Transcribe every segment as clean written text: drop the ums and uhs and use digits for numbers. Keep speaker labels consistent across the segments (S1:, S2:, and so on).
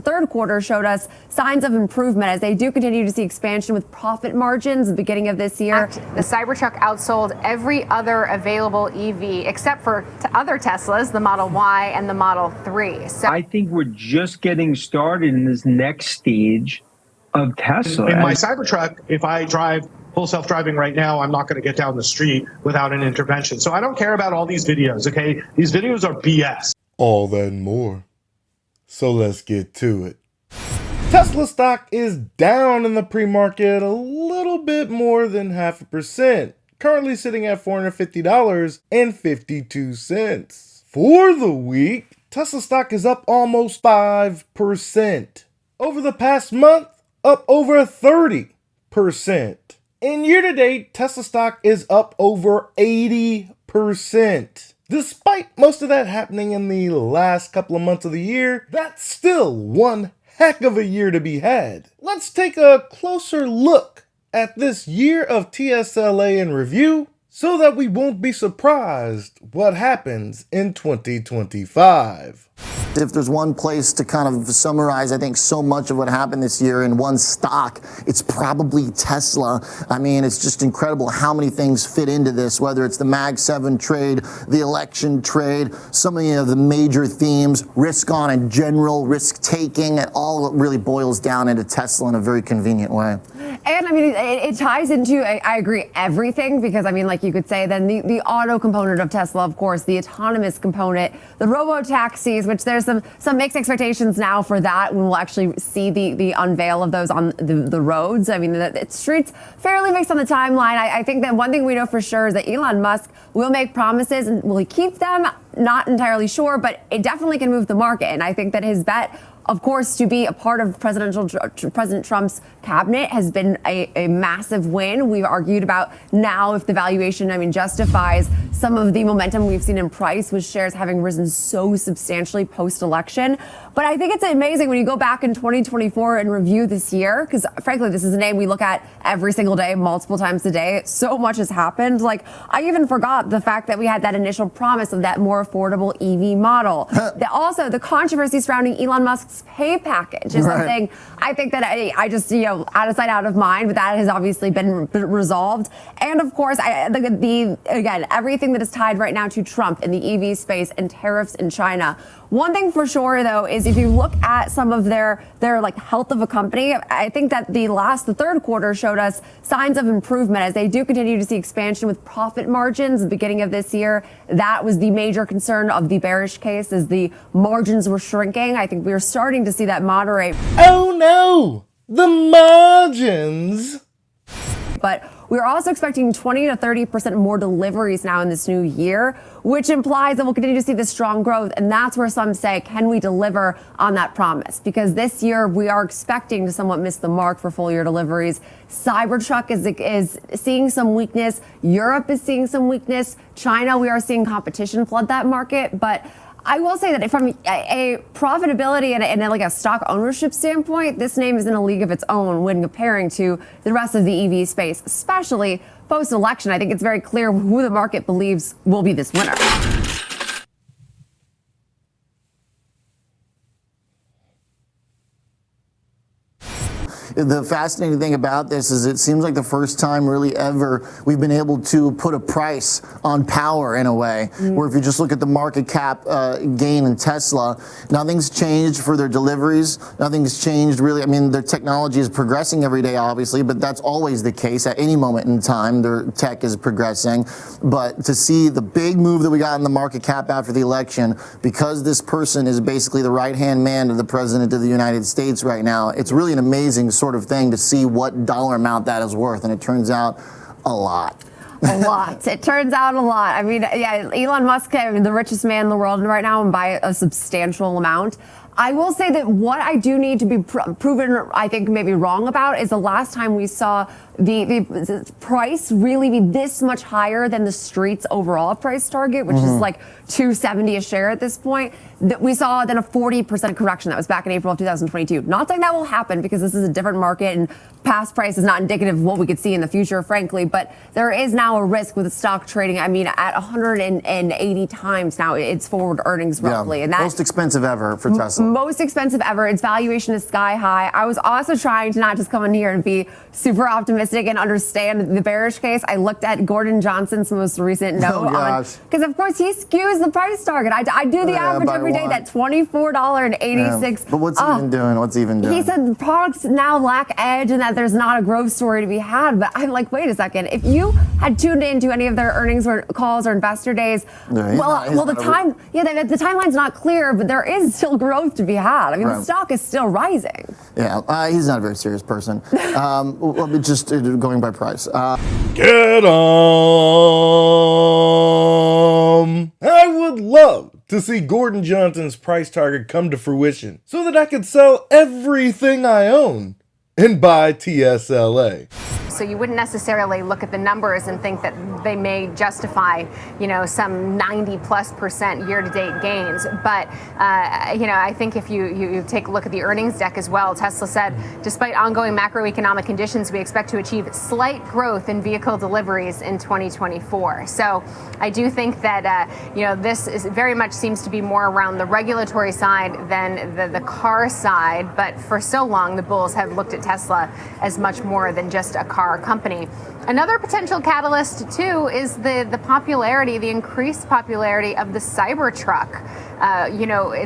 S1: Third quarter showed us signs of improvement as they do continue to see expansion with profit margins at the beginning of this year.
S2: The Cybertruck outsold every other available EV except for other Teslas, the Model Y and the Model 3.
S3: So I think we're just getting started in this next stage of Tesla.
S4: In my Cybertruck, if I drive full self-driving right now, I'm not going to get down the street without an intervention. So I don't care about all these videos, okay? These videos are BS.
S5: All that and more. So let's get to it. Tesla stock is down in the pre-market a little bit more than 0.5%, currently sitting at $450.52. For the week, Tesla stock is up almost 5%. Over the past month, up over 30%. And year-to-date, Tesla stock is up over 80%. Despite most of that happening in the last couple of months of the year, that's still one heck of a year to be had. Let's take a closer look at this year of TSLA in review so that we won't be surprised what happens in 2025.
S6: If there's one place to kind of summarize, I think, so much of what happened this year in one stock, it's probably Tesla. I mean, it's just incredible how many things fit into this, whether it's the Mag 7 trade, the election trade, some of the major themes, risk on and general risk taking. It all really boils down into Tesla in a very convenient way.
S1: And I mean, it ties into, I agree, everything, because I mean, like you could say, then the auto component of Tesla, of course, the autonomous component, the ROBOTAXIs, which there's some mixed expectations now for that when we'll actually see the unveil of those on the roads. I mean, the streets fairly mixed on the timeline. I think that one thing we know for sure is that Elon Musk will make promises, and will he keep them? Not entirely sure, but it definitely can move the market. And I think that his bet, of course, to be a part of President Trump's cabinet has been a massive win. We've argued about now if the valuation, I mean, justifies some of the momentum we've seen in price, with shares having risen so substantially post-election. But I think it's amazing when you go back in 2024 and review this year, because frankly, this is a name we look at every single day, multiple times a day. So much has happened. Like, I even forgot the fact that we had that initial promise of that more affordable EV model. Also, the controversy surrounding Elon Musk's pay package is something I think that I just, out of sight, out of mind, but that has obviously been resolved. And of course, again, everything that is tied right now to Trump in the EV space and tariffs in China. One thing for sure, though, is if you look at some of their like health of a company, I think that the third quarter showed us signs of improvement as they do continue to see expansion with profit margins at the beginning of this year. That was the major concern of the bearish case, as the margins were shrinking. I think we are starting to see that moderate.
S5: Oh no, the margins.
S1: But we're also expecting 20 to 30% more deliveries now in this new year, which implies that we'll continue to see this strong growth. And that's where some say, can we deliver on that promise? Because this year we are expecting to somewhat miss the mark for full year deliveries. Cybertruck is seeing some weakness. Europe is seeing some weakness. China, we are seeing competition flood that market. But I will say that from a profitability and like a stock ownership standpoint, this name is in a league of its own when comparing to the rest of the EV space, especially post-election. I think it's very clear who the market believes will be this winner.
S6: The fascinating thing about this is it seems like the first time really ever we've been able to put a price on power in a way, where if you just look at the market cap gain in Tesla, nothing's changed for their deliveries. Nothing's changed really. I mean, their technology is progressing every day, obviously, but that's always the case. At any moment in time, their tech is progressing. But to see the big move that we got in the market cap after the election, because this person is basically the right-hand man of the president of the United States right now, it's really an amazing sort of thing to see what dollar amount that is worth, and it turns out a lot.
S1: A lot. It turns out a lot. I mean, yeah, Elon Musk, the richest man in the world right now, and by a substantial amount. I will say that what I do need to be proven, I think, maybe wrong about is the last time we saw the price really be this much higher than the street's overall price target, which is like $270 a share at this point. we saw then a 40% correction. That was back in April of 2022. Not saying that will happen because this is a different market and past price is not indicative of what we could see in the future, frankly. But there is now a risk with the stock trading. I mean, at 180 times now its forward earnings roughly.
S6: Yeah,
S1: and that
S6: most expensive ever for Tesla.
S1: Most expensive ever. Its valuation is sky high. I was also trying to not just come in here and be super optimistic and understand the bearish case. I looked at Gordon Johnson's most recent note on, because of course he skews the price target. I do the average every day, that $24.86.
S6: But what's he even doing? What's he even doing?
S1: He said the products now lack edge and that there's not a growth story to be had. But I'm like, wait a second. If you had tuned into any of their earnings or calls or investor days, the timeline's not clear, but there is still growth to be had. I mean, the stock is still rising.
S6: Yeah, he's not a very serious person. Just going by price.
S5: Get 'em! I would love to see Gordon Johnson's price target come to fruition so that I could sell everything I own and buy TSLA.
S2: So you wouldn't necessarily look at the numbers and think that they may justify, some 90+% year-to-date gains. But, I think if you take a look at the earnings deck as well, Tesla said, despite ongoing macroeconomic conditions, we expect to achieve slight growth in vehicle deliveries in 2024. So I do think that, this very much seems to be more around the regulatory side than the car side. But for so long, the bulls have looked at Tesla as much more than just a car company. Another potential catalyst, too, is the increased popularity of the Cybertruck.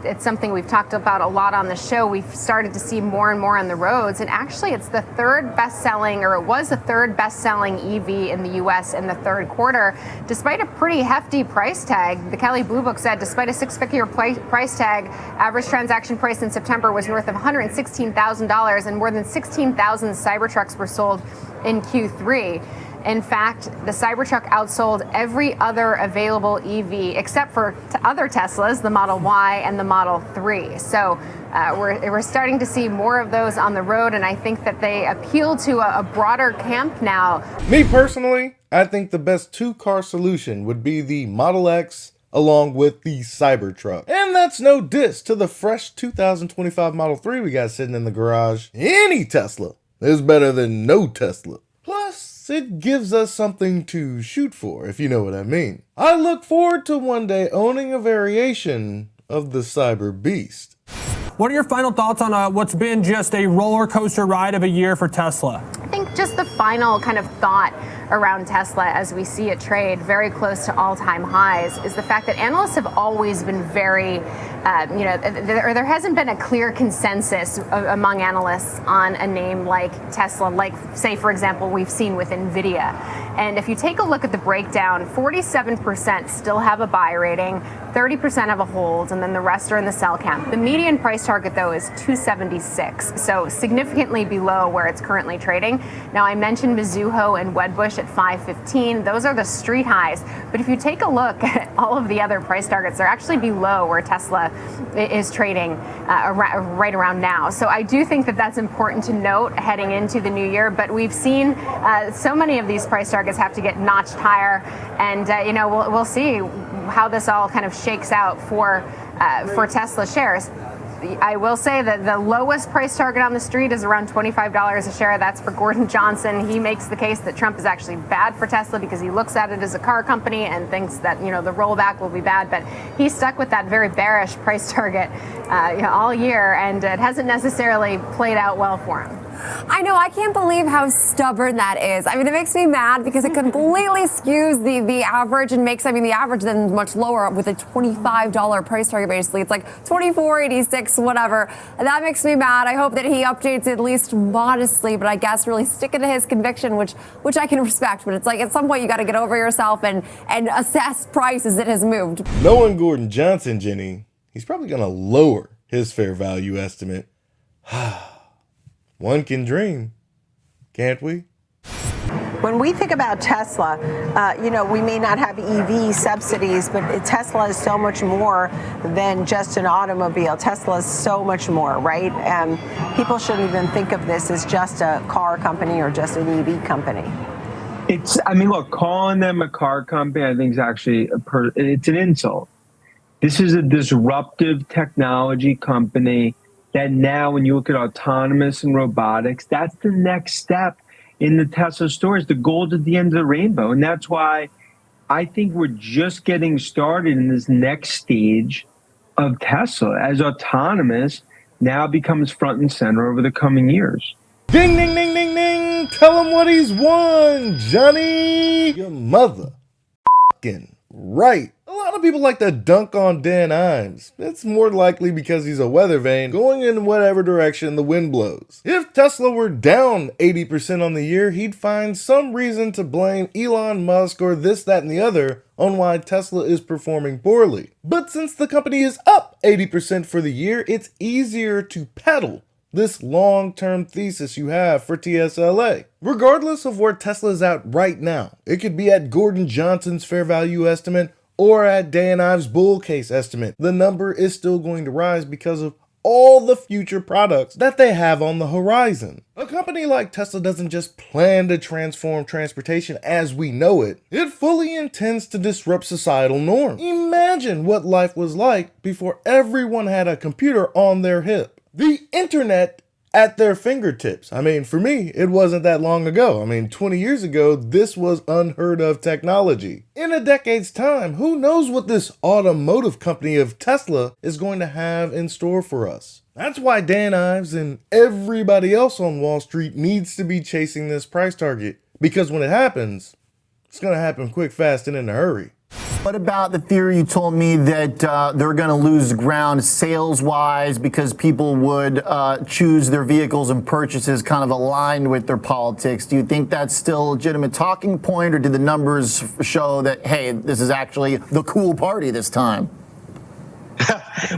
S2: It's something we've talked about a lot on the show. We've started to see more and more on the roads. And actually, it's the third best-selling, or it was the third best-selling EV in the U.S. in the third quarter, despite a pretty hefty price tag. The Kelley Blue Book said, despite a six-figure price tag, average transaction price in September was north of $116,000, and more than 16,000 Cybertrucks were sold in Q3. In fact, the Cybertruck outsold every other available EV except for other Teslas, the Model Y and the Model 3. So we're starting to see more of those on the road, and I think that they appeal to a broader camp now.
S5: Me personally, I think the best two-car solution would be the Model X along with the Cybertruck. And that's no diss to the fresh 2025 Model 3 we got sitting in the garage. Any Tesla is better than no Tesla. Plus, it gives us something to shoot for, if you know what I mean. I look forward to one day owning a variation of the Cyber Beast.
S7: What are your final thoughts on what's been just a roller coaster ride of a year for Tesla?
S2: I think just the final kind of thought around Tesla as we see it trade very close to all-time highs is the fact that analysts have always been very, there hasn't been a clear consensus among analysts on a name like Tesla, like, say, for example, we've seen with NVIDIA. And if you take a look at the breakdown, 47% still have a buy rating, 30% have a hold, and then the rest are in the sell camp. The median price target, though, is 276, so significantly below where it's currently trading. Now, I mentioned Mizuho and Wedbush at 515. Those are the street highs. But if you take a look at all of the other price targets, they're actually below where Tesla is trading right around now. So I do think that that's important to note heading into the new year. But we've seen so many of these price targets have to get notched higher. And, we'll see how this all kind of shakes out for Tesla shares. I will say that the lowest price target on the street is around $25 a share. That's for Gordon Johnson. He makes the case that Trump is actually bad for Tesla because he looks at it as a car company and thinks that, the rollback will be bad. But he's stuck with that very bearish price target all year, and it hasn't necessarily played out well for him.
S1: I know, I can't believe how stubborn that is. I mean, it makes me mad because it completely skews the average and makes, the average then much lower with a $25 price target, basically. It's like $24.86, whatever. And that makes me mad. I hope that he updates at least modestly, but I guess really sticking to his conviction, which I can respect. But it's like at some point you got to get over yourself and assess price as it has moved.
S5: Knowing Gordon Johnson, Jenny, he's probably going to lower his fair value estimate. One can dream, can't we?
S8: When we think about Tesla, we may not have EV subsidies, but Tesla is so much more than just an automobile. Tesla is so much more, right? People shouldn't even think of this as just a car company or just an EV company.
S3: Look, calling them a car company, I think is actually it's an insult. This is a disruptive technology company that now, when you look at autonomous and robotics, that's the next step in the Tesla story. It's the gold at the end of the rainbow. And that's why I think we're just getting started in this next stage of Tesla as autonomous now becomes front and center over the coming years.
S5: Ding, ding, ding, ding, ding. Tell him what he's won, Johnny. Your mother f***ing right. A lot of people like to dunk on Dan Ives. It's more likely because he's a weather vane going in whatever direction the wind blows. If Tesla were down 80% on the year, he'd find some reason to blame Elon Musk or this, that, and the other on why Tesla is performing poorly. But since the company is up 80% for the year, it's easier to peddle this long-term thesis you have for TSLA. Regardless of where Tesla is at right now, it could be at Gordon Johnson's fair value estimate or at Dan Ives' bull case estimate. The number is still going to rise because of all the future products that they have on the horizon. A company like Tesla doesn't just plan to transform transportation as we know it. It fully intends to disrupt societal norms. Imagine what life was like before everyone had a computer on their hip. The internet at their fingertips. I mean, for me, it wasn't that long ago. 20 years ago, this was unheard of technology. In a decade's time, who knows what this automotive company of Tesla is going to have in store for us. That's why Dan Ives and everybody else on Wall Street needs to be chasing this price target. Because when it happens, it's going to happen quick, fast, and in a hurry.
S6: What about the theory you told me that they're going to lose ground sales-wise because people would choose their vehicles and purchases kind of aligned with their politics? Do you think that's still a legitimate talking point, or did the numbers show that, hey, this is actually the cool party this time?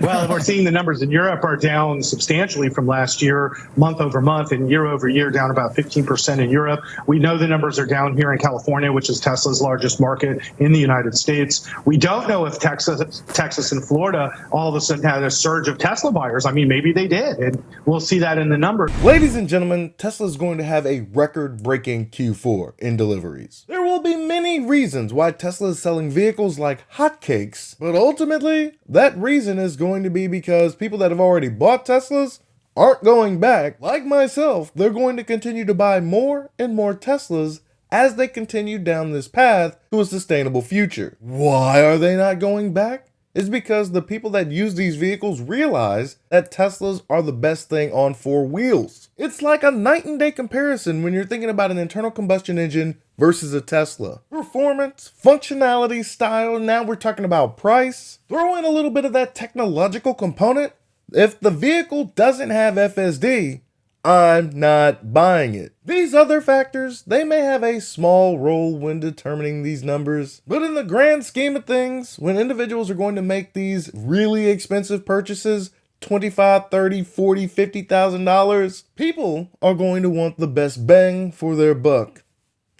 S4: Well, we're seeing the numbers in Europe are down substantially from last year, month over month, and year over year down about 15% in Europe. We know the numbers are down here in California, which is Tesla's largest market in the United States. We don't know if Texas and Florida all of a sudden had a surge of Tesla buyers. Maybe they did, and we'll see that in the numbers.
S5: Ladies and gentlemen, Tesla is going to have a record-breaking Q4 in deliveries. There will be many reasons why Tesla is selling vehicles like hotcakes, but ultimately, that reason is going to be because people that have already bought Teslas aren't going back. Like myself, they're going to continue to buy more and more Teslas as they continue down this path to a sustainable future. Why are they not going back? It's because the people that use these vehicles realize that Teslas are the best thing on four wheels. It's like a night and day comparison when you're thinking about an internal combustion engine versus a Tesla. Performance, functionality, style, now we're talking about price. Throw in a little bit of that technological component. If the vehicle doesn't have FSD, I'm not buying it. These other factors, they may have a small role when determining these numbers, but in the grand scheme of things, when individuals are going to make these really expensive purchases, $25,000, $30,000, $40,000, $50,000, people are going to want the best bang for their buck.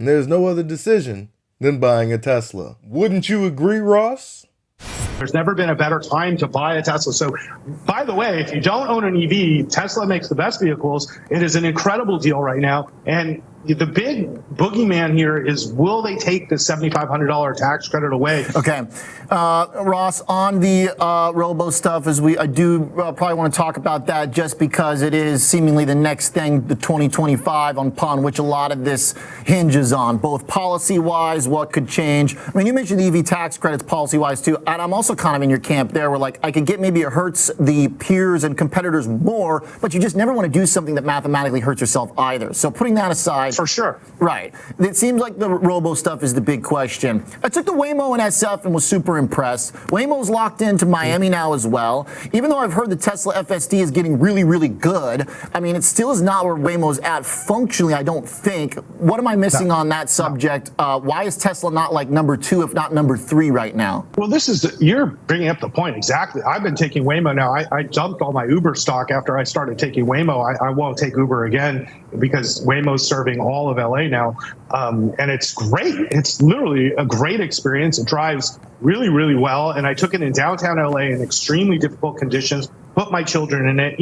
S5: And there's no other decision than buying a Tesla. Wouldn't you agree, Ross?
S4: There's never been a better time to buy a Tesla. So, by the way, if you don't own an EV, Tesla makes the best vehicles. It is an incredible deal right now. And the big boogeyman here is, will they take the $7,500 tax credit away?
S6: Okay. Ross, on the robo stuff, I do probably want to talk about that just because it is seemingly the next thing, the 2025, upon which a lot of this hinges on, both policy-wise, what could change. You mentioned the EV tax credits policy-wise, too, and I'm also kind of in your camp there where, I could get maybe it hurts the peers and competitors more, but you just never want to do something that mathematically hurts yourself either. So putting that aside.
S4: For sure.
S6: Right. It seems like the robo stuff is the big question. I took the Waymo and SF and was super impressed. Waymo's locked into Miami now as well. Even though I've heard the Tesla FSD is getting really, really good, it still is not where Waymo's at functionally, I don't think. What am I missing on that subject? Why is Tesla not like number 2, if not number 3 right now?
S4: Well, you're bringing up the point exactly. I've been taking Waymo now. I dumped all my Uber stock after I started taking Waymo. I won't take Uber again because Waymo's serving all of LA now. And it's great. It's literally a great experience. It drives really, really well. And I took it in downtown LA in extremely difficult conditions, put my children in it.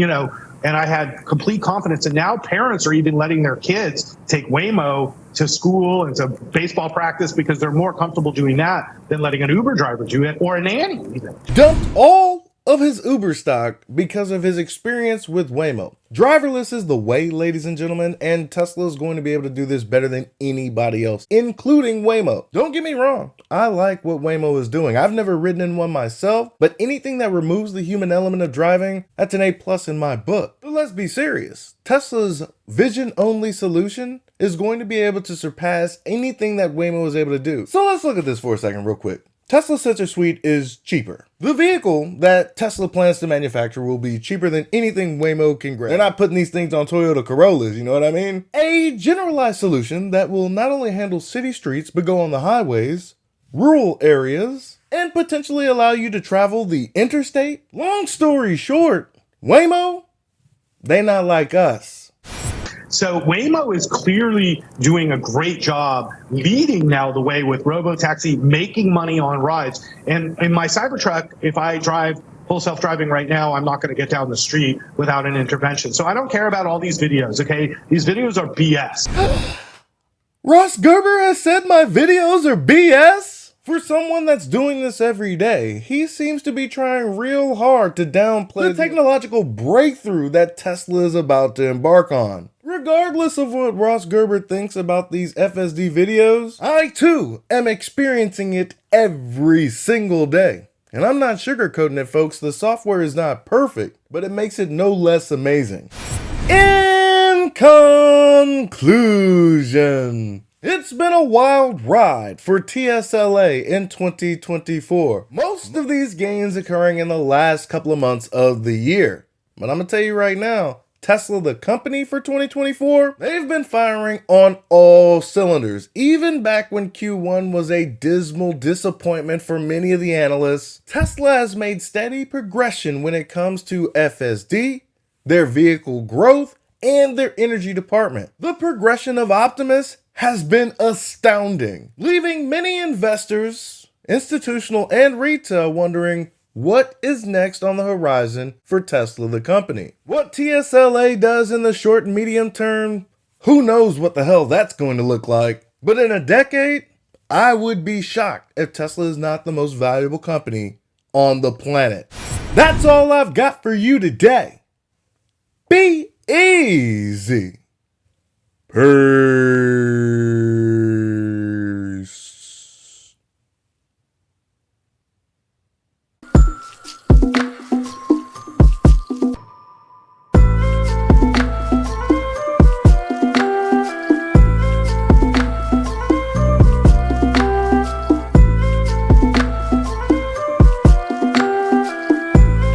S4: and I had complete confidence. And now parents are even letting their kids take Waymo to school and to baseball practice because they're more comfortable doing that than letting an Uber driver do it, or a nanny even.
S5: Dumped all of his Uber stock because of his experience with Waymo. Driverless is the way, ladies and gentlemen, and Tesla is going to be able to do this better than anybody else, including Waymo. Don't get me wrong, I like what Waymo is doing. I've never ridden in one myself, but anything that removes the human element of driving, that's an A+ in my book. But let's be serious. Tesla's vision-only solution is going to be able to surpass anything that Waymo is able to do. So let's look at this for a second real quick. Tesla's sensor suite is cheaper. The vehicle that Tesla plans to manufacture will be cheaper than anything Waymo can grab. They're not putting these things on Toyota Corollas, you know what I mean? A generalized solution that will not only handle city streets, but go on the highways, rural areas, and potentially allow you to travel the interstate. Long story short, Waymo, they not like us.
S4: So Waymo is clearly doing a great job leading now the way with RoboTaxi, making money on rides. And in my Cybertruck, if I drive full self-driving right now, I'm not going to get down the street without an intervention. So I don't care about all these videos, okay? These videos are BS.
S5: Ross Gerber has said my videos are BS? For someone that's doing this every day, he seems to be trying real hard to downplay the technological breakthrough that Tesla is about to embark on. Regardless of what Ross Gerber thinks about these FSD videos, I too am experiencing it every single day. And I'm not sugarcoating it, folks. The software is not perfect, but it makes it no less amazing. In conclusion, it's been a wild ride for TSLA in 2024. Most of these gains occurring in the last couple of months of the year. But I'm gonna tell you right now, Tesla, the company for 2024, they've been firing on all cylinders. Even back when Q1 was a dismal disappointment for many of the analysts, Tesla has made steady progression when it comes to FSD, their vehicle growth, and their energy department. The progression of Optimus has been astounding, leaving many investors, institutional and retail, wondering what is next on the horizon for Tesla the company. What TSLA does in the short and medium term, who knows what the hell that's going to look like. But in a decade, I would be shocked if Tesla is not the most valuable company on the planet. That's all I've got for you today. Be easy. Peace.